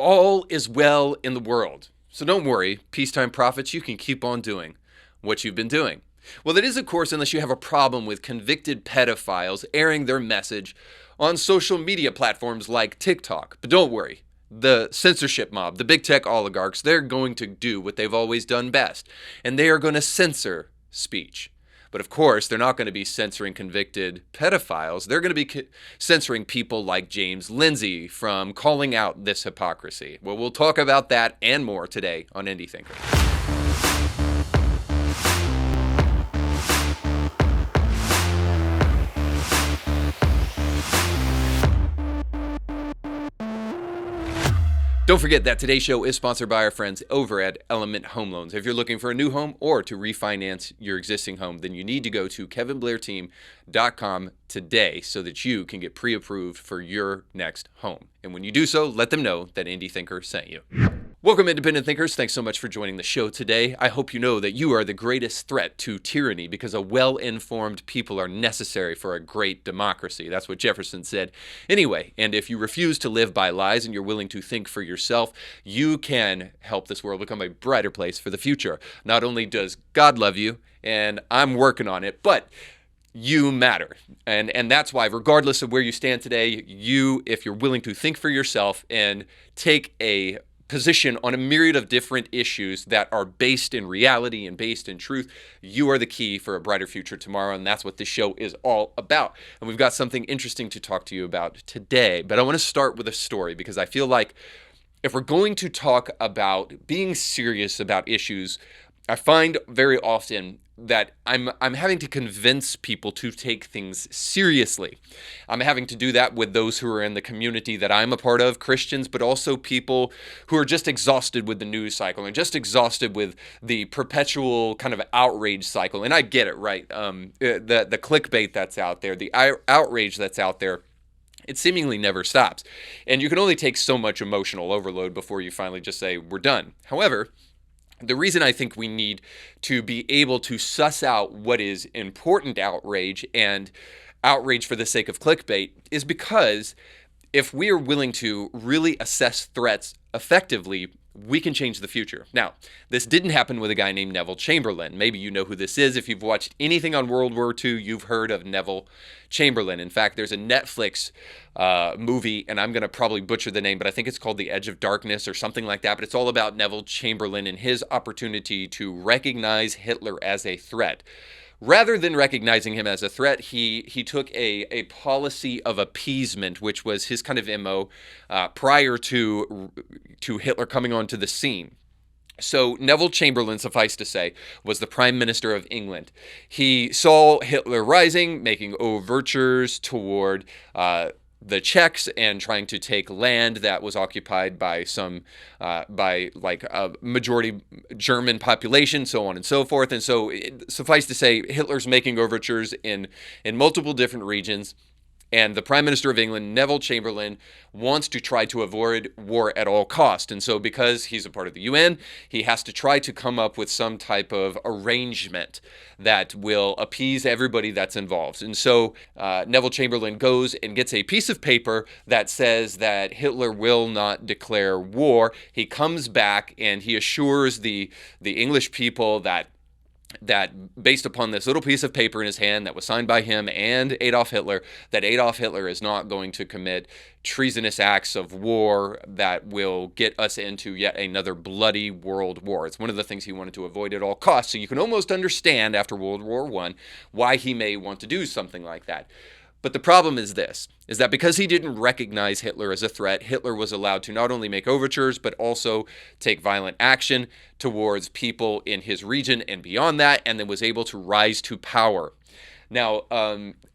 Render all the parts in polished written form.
all is well in the world. So don't worry, peacetime prophets, you can keep on doing what you've been doing. Well, that is, of course, unless you have a problem with convicted pedophiles airing their message on social media platforms like TikTok. But don't worry, the censorship mob, the big tech oligarchs, they're going to do what they've always done best, and they are going to censor speech. But of course, they're not going to be censoring convicted pedophiles. They're going to be censoring people like James Lindsay from calling out this hypocrisy. Well, we'll talk about that and more today on Indie Thinker. Don't forget that today's show is sponsored by our friends over at Element Home Loans. If you're looking for a new home or to refinance your existing home, then you need to go to kevinblairteam.com today so that you can get pre-approved for your next home. And when you do so, let them know that Indie Thinker sent you. Welcome, independent thinkers. Thanks so much for joining the show today. I hope you know that you are the greatest threat to tyranny because a well-informed people are necessary for a great democracy. That's what Jefferson said. Anyway, and if you refuse to live by lies and you're willing to think for yourself, you can help this world become a brighter place for the future. Not only does God love you, and I'm working on it, but you matter. And that's why, regardless of where you stand today, if you're willing to think for yourself and take a position on a myriad of different issues that are based in reality and based in truth, you are the key for a brighter future tomorrow, and that's what this show is all about. And we've got something interesting to talk to you about today, but I want to start with a story because I feel like if we're going to talk about being serious about issues, I find very often that I'm having to convince people to take things seriously. I'm having to do that with those who are in the community that I'm a part of, Christians, but also people who are just exhausted with the news cycle and just exhausted with the perpetual kind of outrage cycle. And I get it, right? The clickbait that's out there, the outrage that's out there, it seemingly never stops. And you can only take so much emotional overload before you finally just say, we're done. However, the reason I think we need to be able to suss out what is important outrage and outrage for the sake of clickbait is because if we are willing to really assess threats effectively, we can change the future. Now, this didn't happen with a guy named Neville Chamberlain. Maybe you know who this is. If you've watched anything on World War II, you've heard of Neville Chamberlain. In fact, there's a Netflix movie, and I'm going to probably butcher the name, but I think it's called The Edge of Darkness or something like that. But it's all about Neville Chamberlain and his opportunity to recognize Hitler as a threat. Rather than recognizing him as a threat, he took a policy of appeasement, which was his kind of MO prior to Hitler coming onto the scene. So Neville Chamberlain, suffice to say, was the Prime Minister of England. He saw Hitler rising, making overtures toward the Czechs and trying to take land that was occupied by a majority German population, so on and so forth. And so suffice to say, Hitler's making overtures in multiple different regions. And the Prime Minister of England, Neville Chamberlain, wants to try to avoid war at all costs. And so because he's a part of the UN, he has to try to come up with some type of arrangement that will appease everybody that's involved. And so Neville Chamberlain goes and gets a piece of paper that says that Hitler will not declare war. He comes back and he assures the English people that based upon this little piece of paper in his hand that was signed by him and Adolf Hitler, that Adolf Hitler is not going to commit treasonous acts of war that will get us into yet another bloody world war. It's one of the things he wanted to avoid at all costs. So you can almost understand after World War I why he may want to do something like that. But the problem is this, is that because he didn't recognize Hitler as a threat, Hitler was allowed to not only make overtures, but also take violent action towards people in his region and beyond that, and then was able to rise to power. Now,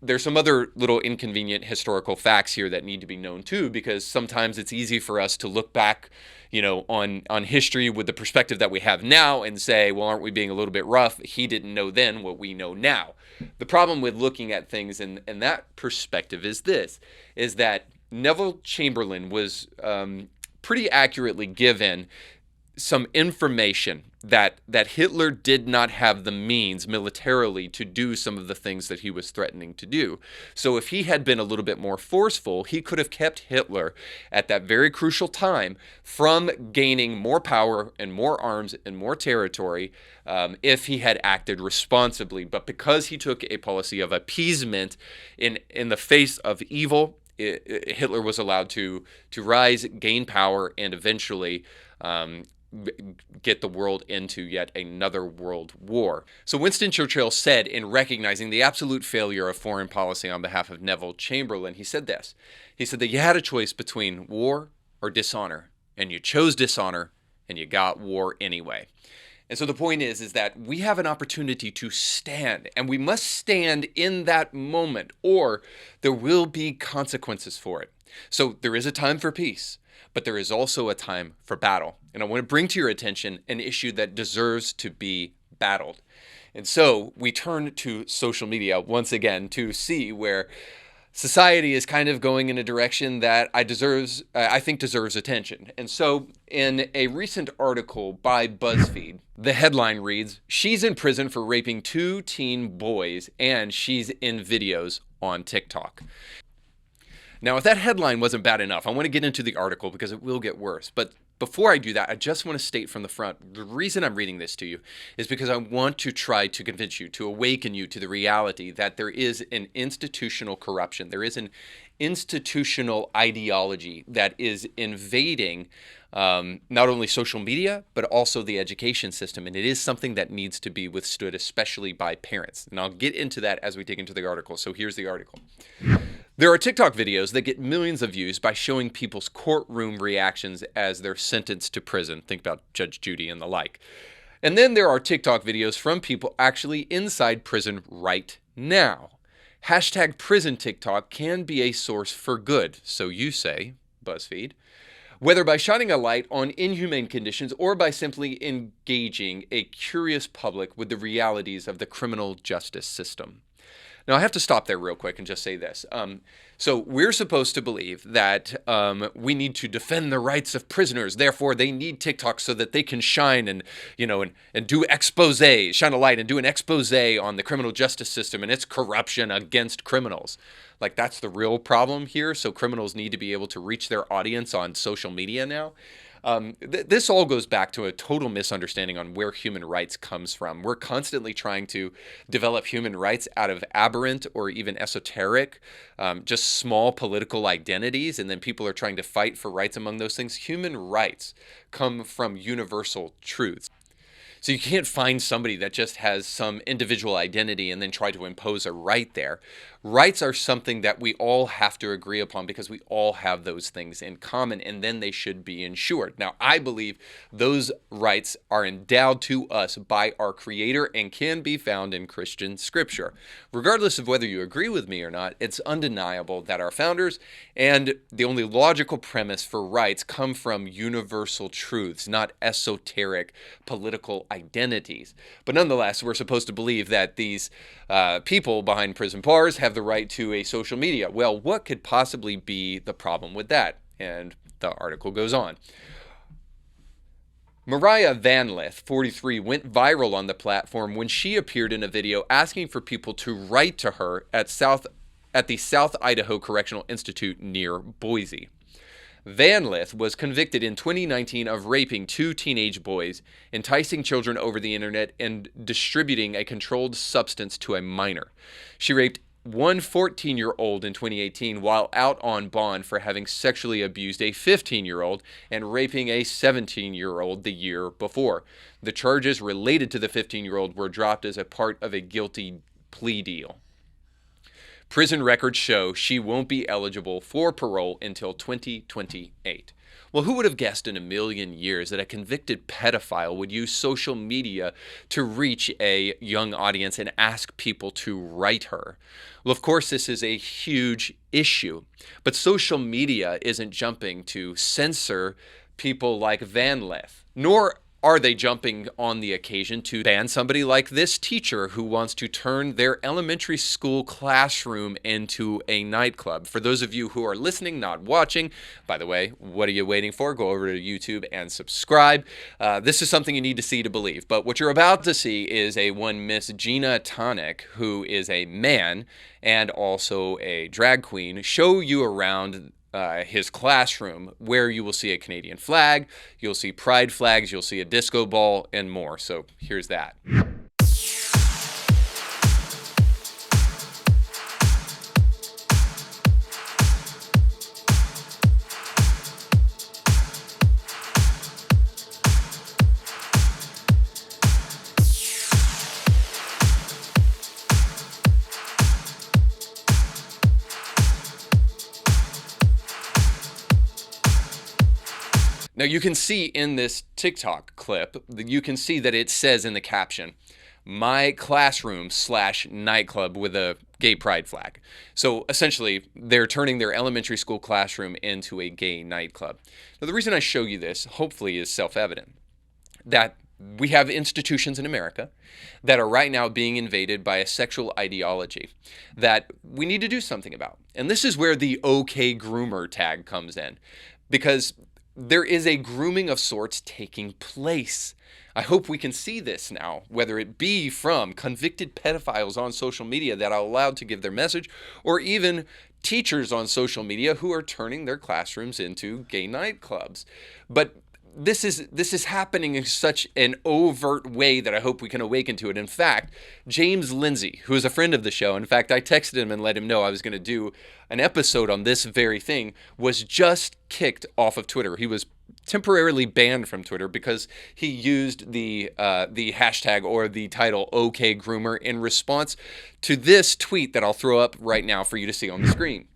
there's some other little inconvenient historical facts here that need to be known too, because sometimes it's easy for us to look back, on history with the perspective that we have now and say, well, aren't we being a little bit rough? He didn't know then what we know now. The problem with looking at things in that perspective is that Neville Chamberlain was pretty accurately given some information that Hitler did not have the means militarily to do some of the things that he was threatening to do. So if he had been a little bit more forceful, he could have kept Hitler at that very crucial time from gaining more power and more arms and more territory if he had acted responsibly. But because he took a policy of appeasement in the face of evil, Hitler was allowed to rise, gain power, and eventually get the world into yet another world war. So Winston Churchill said, in recognizing the absolute failure of foreign policy on behalf of Neville Chamberlain, he said this. He said that you had a choice between war or dishonor, and you chose dishonor, and you got war anyway. And so the point is that we have an opportunity to stand, and we must stand in that moment, or there will be consequences for it. So there is a time for peace, but there is also a time for battle. And I want to bring to your attention an issue that deserves to be battled. And so we turn to social media once again to see where society is kind of going in a direction that I think deserves attention. And so in a recent article by BuzzFeed, the headline reads, "She's in prison for raping 2 teen boys and she's in videos on TikTok." Now, if that headline wasn't bad enough, I want to get into the article because it will get worse. But before I do that, I just want to state from the front, the reason I'm reading this to you is because I want to try to convince you, to awaken you to the reality that there is an institutional corruption. There is an institutional ideology that is invading not only social media, but also the education system. And it is something that needs to be withstood, especially by parents. And I'll get into that as we dig into the article. So here's the article. There are TikTok videos that get millions of views by showing people's courtroom reactions as they're sentenced to prison. Think about Judge Judy and the like. And then there are TikTok videos from people actually inside prison right now. Hashtag prison TikTok can be a source for good, so you say, BuzzFeed. Whether by shining a light on inhumane conditions or by simply engaging a curious public with the realities of the criminal justice system. Now, I have to stop there real quick and just say this. So we're supposed to believe that we need to defend the rights of prisoners. Therefore, they need TikTok so that they can shine and do exposé, shine a light and do an exposé on the criminal justice system and its corruption against criminals. Like, that's the real problem here. So criminals need to be able to reach their audience on social media now. This all goes back to a total misunderstanding on where human rights comes from. We're constantly trying to develop human rights out of aberrant or even esoteric, just small political identities, and then people are trying to fight for rights among those things. Human rights come from universal truths. So you can't find somebody that just has some individual identity and then try to impose a right there. Rights are something that we all have to agree upon because we all have those things in common, and then they should be ensured. Now, I believe those rights are endowed to us by our Creator and can be found in Christian Scripture. Regardless of whether you agree with me or not, it's undeniable that our founders and the only logical premise for rights come from universal truths, not esoteric political identities. But nonetheless, we're supposed to believe that these people behind prison bars have the right to a social media. Well, what could possibly be the problem with that? And the article goes on. Mariah Van Lith, 43, went viral on the platform when she appeared in a video asking for people to write to her at the South Idaho Correctional Institute near Boise. Van Lith was convicted in 2019 of raping 2 teenage boys, enticing children over the internet, and distributing a controlled substance to a minor. She raped one 14-year-old in 2018 while out on bond for having sexually abused a 15-year-old and raping a 17-year-old the year before. The charges related to the 15-year-old were dropped as a part of a guilty plea deal. Prison records show she won't be eligible for parole until 2028. Well, who would have guessed in a million years that a convicted pedophile would use social media to reach a young audience and ask people to write her? Well, of course, this is a huge issue, but social media isn't jumping to censor people like Van Lith, nor Are they jumping on the occasion to ban somebody like this teacher who wants to turn their elementary school classroom into a nightclub? For those of you who are listening, not watching, by the way, what are you waiting for? Go over to YouTube and subscribe. This is something you need to see to believe. But what you're about to see is one Miss Gina Tonic, who is a man and also a drag queen, show you around his classroom, where you will see a Canadian flag, you'll see pride flags, you'll see a disco ball, and more. So here's that. Now you can see in this TikTok clip, you can see that it says in the caption, "My classroom / nightclub," with a gay pride flag. So essentially, they're turning their elementary school classroom into a gay nightclub. Now the reason I show you this, hopefully, is self-evident. That we have institutions in America that are right now being invaded by a sexual ideology that we need to do something about. And this is where the OKGroomer tag comes in, because there is a grooming of sorts taking place. I hope we can see this now, whether it be from convicted pedophiles on social media that are allowed to give their message, or even teachers on social media who are turning their classrooms into gay nightclubs. But this is happening in such an overt way that I hope we can awaken to it. In fact, James Lindsay, who is a friend of the show, in fact, I texted him and let him know I was going to do an episode on this very thing, was just kicked off of Twitter. He was temporarily banned from Twitter because he used the hashtag or the title OKGroomer in response to this tweet that I'll throw up right now for you to see on the screen.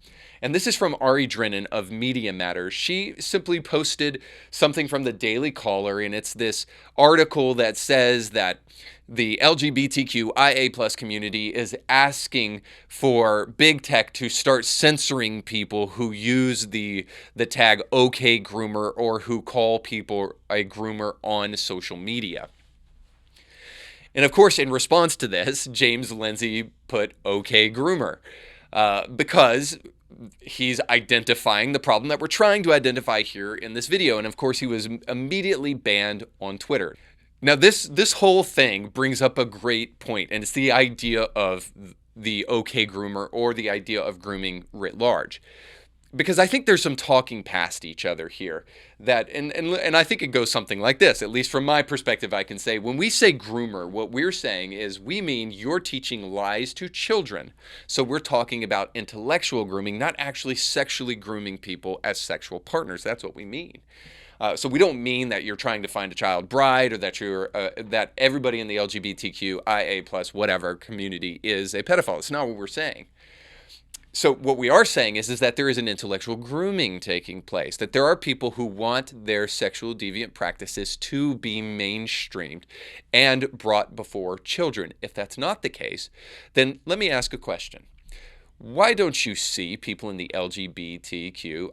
And this is from Ari Drennan of Media Matters. She simply posted something from the Daily Caller, and it's this article that says that the LGBTQIA+ community is asking for big tech to start censoring people who use the tag OKGroomer or who call people a groomer on social media. And of course, in response to this, James Lindsay put OKGroomer because he's identifying the problem that we're trying to identify here in this video. And of course, he was immediately banned on Twitter. Now, this whole thing brings up a great point, and it's the idea of the OKGroomer or the idea of grooming writ large. Because I think there's some talking past each other here that, and I think it goes something like this, at least from my perspective, I can say, when we say groomer, what we're saying is we mean you're teaching lies to children. So we're talking about intellectual grooming, not actually sexually grooming people as sexual partners. That's what we mean. So we don't mean that you're trying to find a child bride or that you're that everybody in the LGBTQIA+ whatever community is a pedophile. It's not what we're saying. So what we are saying is that there is an intellectual grooming taking place, that there are people who want their sexual deviant practices to be mainstreamed and brought before children. If that's not the case, then let me ask a question. Why don't you see people in the LGBTQIA+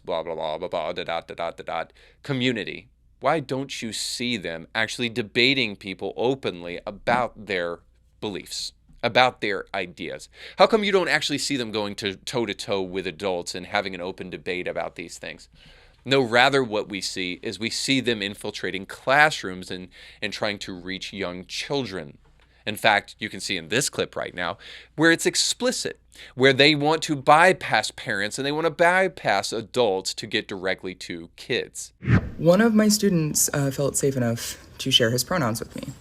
blah, blah, blah, blah, blah, dot, community? Why don't you see them actually debating people openly about their beliefs, about their ideas? How come you don't actually see them going toe-to-toe with adults and having an open debate about these things? No, rather what we see is we see them infiltrating classrooms and trying to reach young children. In fact, you can see in this clip right now where it's explicit, where they want to bypass parents and they want to bypass adults to get directly to kids. One of my students felt safe enough to share his pronouns with me.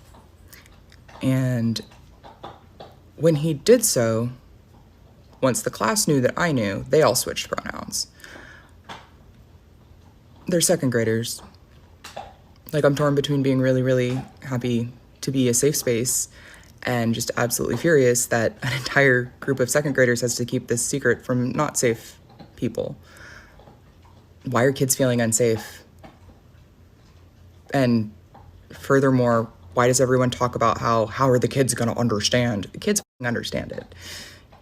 And when he did so, once the class knew that I knew, they all switched pronouns. They're second graders. Like, I'm torn between being really, really happy to be a safe space and just absolutely furious that an entire group of second graders has to keep this secret from not safe people. Why are kids feeling unsafe? And furthermore, why does everyone talk about how are the kids going to understand? The kids understand it.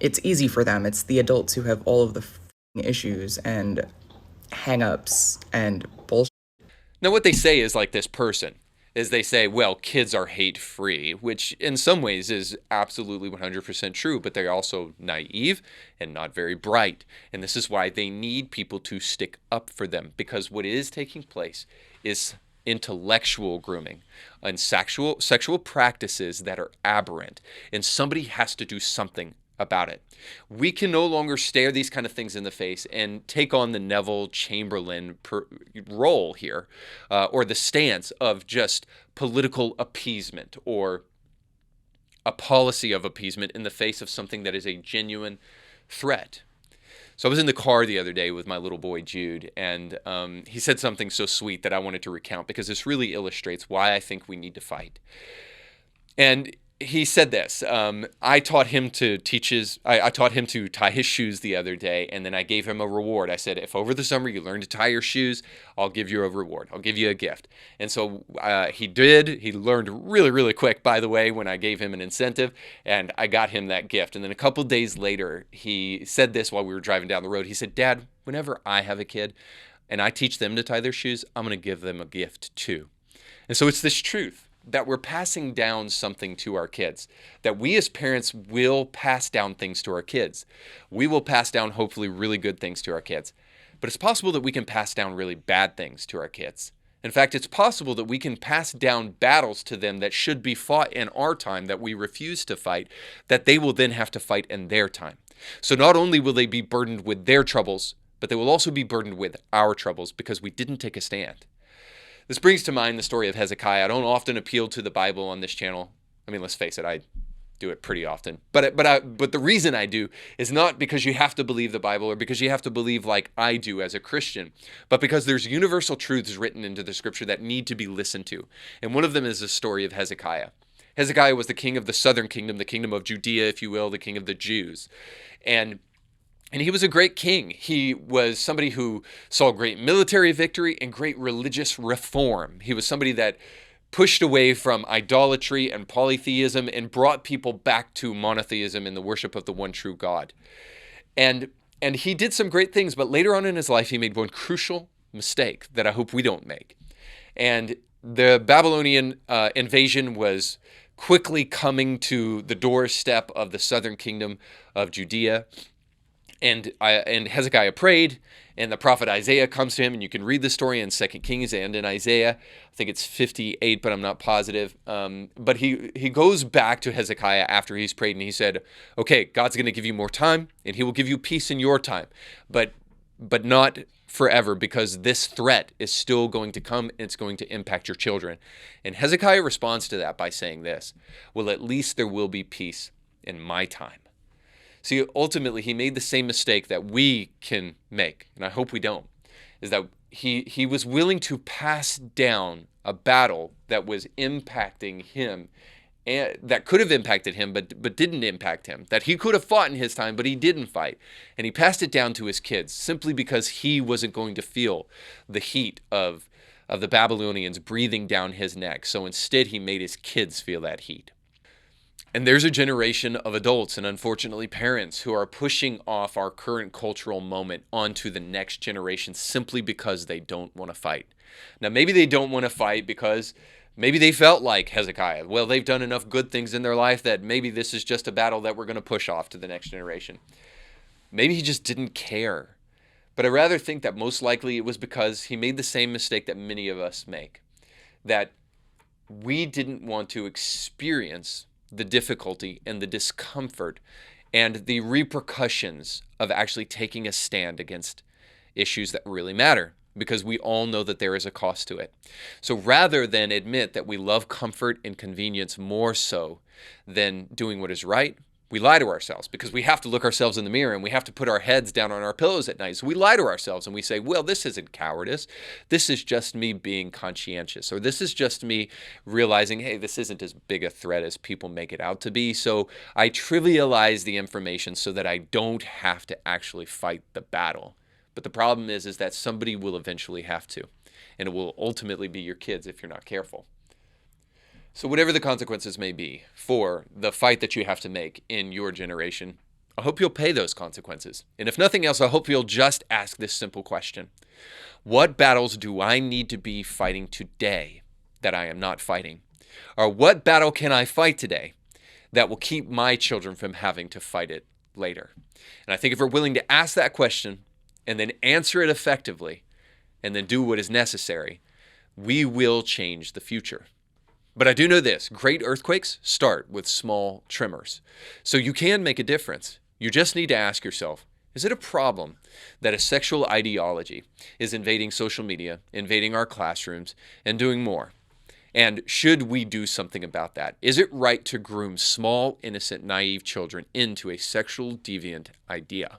It's easy for them. It's the adults who have all of the issues and hang-ups and bullshit. Now, what they say is like this person is they say, well, kids are hate-free, which in some ways is absolutely 100% true, but they're also naive and not very bright. And this is why they need people to stick up for them, because what is taking place is intellectual grooming and sexual practices that are aberrant, and somebody has to do something about it. We can no longer stare these kind of things in the face and take on the Neville Chamberlain role here, or the stance of just political appeasement or a policy of appeasement in the face of something that is a genuine threat. So I was in the car the other day with my little boy, Jude, and he said something so sweet that I wanted to recount because this really illustrates why I think we need to fight. And he said this. I taught him to tie his shoes the other day, and then I gave him a reward. I said, if over the summer you learn to tie your shoes, I'll give you a reward. I'll give you a gift. And so he did. He learned really, really quick, by the way, when I gave him an incentive, and I got him that gift. And then a couple days later, he said this while we were driving down the road. He said, Dad, whenever I have a kid and I teach them to tie their shoes, I'm going to give them a gift too. And so it's this truth that we're passing down something to our kids, that we as parents will pass down things to our kids. We will pass down hopefully really good things to our kids. But it's possible that we can pass down really bad things to our kids. In fact, it's possible that we can pass down battles to them that should be fought in our time that we refuse to fight, that they will then have to fight in their time. So not only will they be burdened with their troubles, but they will also be burdened with our troubles because we didn't take a stand. This brings to mind the story of Hezekiah. I don't often appeal to the Bible on this channel. I mean, let's face it, I do it pretty often. But the reason I do is not because you have to believe the Bible or because you have to believe like I do as a Christian, but because there's universal truths written into the scripture that need to be listened to. And one of them is the story of Hezekiah. Hezekiah was the king of the southern kingdom, the kingdom of Judea, if you will, the king of the Jews. And he was a great king. He was somebody who saw great military victory and great religious reform. He was somebody that pushed away from idolatry and polytheism and brought people back to monotheism and the worship of the one true God. And he did some great things, but later on in his life, he made one crucial mistake that I hope we don't make. And the Babylonian invasion was quickly coming to the doorstep of the southern kingdom of Judea. And Hezekiah prayed, and the prophet Isaiah comes to him, and you can read the story in 2 Kings and in Isaiah. I think it's 58, but I'm not positive. But he goes back to Hezekiah after he's prayed, and he said, okay, God's going to give you more time, and he will give you peace in your time, but not forever, because this threat is still going to come, and it's going to impact your children. And Hezekiah responds to that by saying this, well, at least there will be peace in my time. See, ultimately, he made the same mistake that we can make, and I hope we don't, is that he was willing to pass down a battle that was impacting him, and that could have impacted him, but didn't impact him, that he could have fought in his time, but he didn't fight. And he passed it down to his kids simply because he wasn't going to feel the heat of the Babylonians breathing down his neck. So instead, he made his kids feel that heat. And there's a generation of adults and unfortunately parents who are pushing off our current cultural moment onto the next generation simply because they don't want to fight. Now, maybe they don't want to fight because maybe they felt like Hezekiah. Well, they've done enough good things in their life that maybe this is just a battle that we're going to push off to the next generation. Maybe he just didn't care. But I rather think that most likely it was because he made the same mistake that many of us make, that we didn't want to experience the difficulty and the discomfort and the repercussions of actually taking a stand against issues that really matter, because we all know that there is a cost to it. So rather than admit that we love comfort and convenience more so than doing what is right, we lie to ourselves, because we have to look ourselves in the mirror and we have to put our heads down on our pillows at night. So we lie to ourselves and we say, well, this isn't cowardice. This is just me being conscientious, or this is just me realizing, hey, this isn't as big a threat as people make it out to be. So I trivialize the information so that I don't have to actually fight the battle. But the problem is that somebody will eventually have to, and it will ultimately be your kids if you're not careful. So whatever the consequences may be for the fight that you have to make in your generation, I hope you'll pay those consequences. And if nothing else, I hope you'll just ask this simple question. What battles do I need to be fighting today that I am not fighting? Or what battle can I fight today that will keep my children from having to fight it later? And I think if we're willing to ask that question and then answer it effectively and then do what is necessary, we will change the future. But I do know this: great earthquakes start with small tremors. So you can make a difference. You just need to ask yourself, is it a problem that a sexual ideology is invading social media, invading our classrooms, and doing more? And should we do something about that? Is it right to groom small, innocent, naive children into a sexual deviant idea?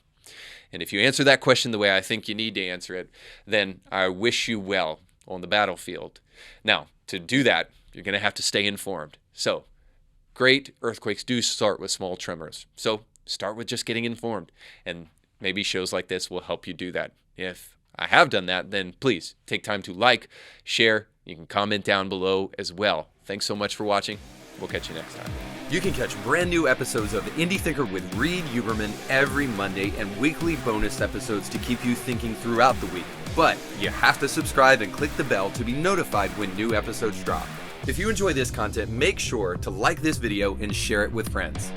And if you answer that question the way I think you need to answer it, then I wish you well on the battlefield. Now, to do that, you're going to have to stay informed. So, great earthquakes do start with small tremors. So, start with just getting informed. And maybe shows like this will help you do that. If I have done that, then please take time to like, share. You can comment down below as well. Thanks so much for watching. We'll catch you next time. You can catch brand new episodes of Indie Thinker with Reed Huberman every Monday and weekly bonus episodes to keep you thinking throughout the week. But you have to subscribe and click the bell to be notified when new episodes drop. If you enjoy this content, make sure to like this video and share it with friends.